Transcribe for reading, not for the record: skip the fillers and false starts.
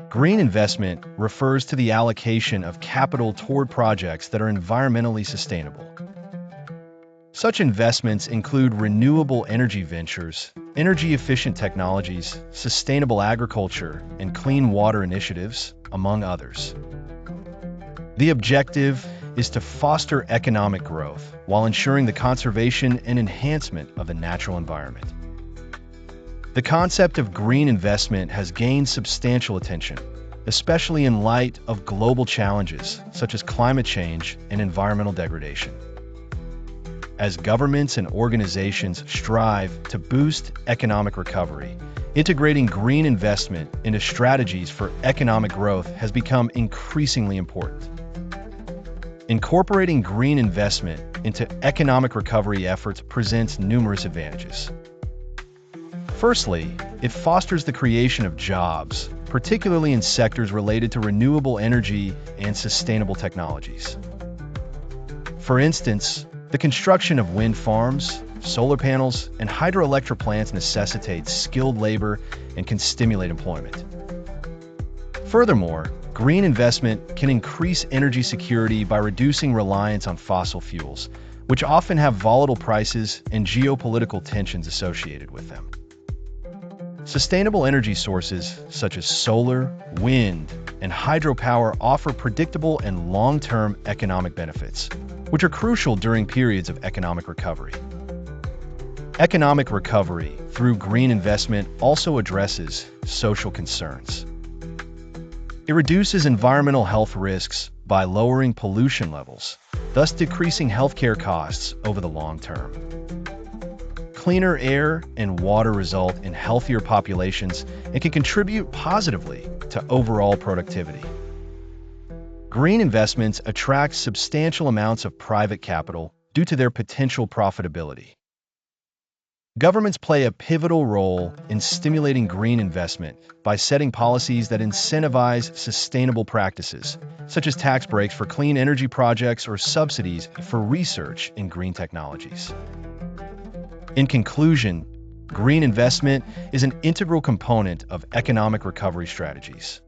Green investment refers to the allocation of capital toward projects that are environmentally sustainable. Such investments include renewable energy ventures, energy-efficient technologies, sustainable agriculture, and clean water initiatives, among others. The objective is to foster economic growth while ensuring the conservation and enhancement of the natural environment. The concept of green investment has gained substantial attention, especially in light of global challenges such as climate change and environmental degradation. As governments and organizations strive to boost economic recovery, integrating green investment into strategies for economic growth has become increasingly important. Incorporating green investment into economic recovery efforts presents numerous advantages. Firstly, it fosters the creation of jobs, particularly in sectors related to renewable energy and sustainable technologies. For instance, the construction of wind farms, solar panels, and hydroelectric plants necessitates skilled labor and can stimulate employment. Furthermore, green investment can increase energy security by reducing reliance on fossil fuels, which often have volatile prices and geopolitical tensions associated with them. Sustainable energy sources such as solar, wind, and hydropower offer predictable and long-term economic benefits, which are crucial during periods of economic recovery. Economic recovery through green investment also addresses social concerns. It reduces environmental health risks by lowering pollution levels, thus decreasing healthcare costs over the long term. Cleaner air and water result in healthier populations and can contribute positively to overall productivity. Green investments attract substantial amounts of private capital due to their potential profitability. Governments play a pivotal role in stimulating green investment by setting policies that incentivize sustainable practices, such as tax breaks for clean energy projects or subsidies for research in green technologies. In conclusion, green investment is an integral component of economic recovery strategies.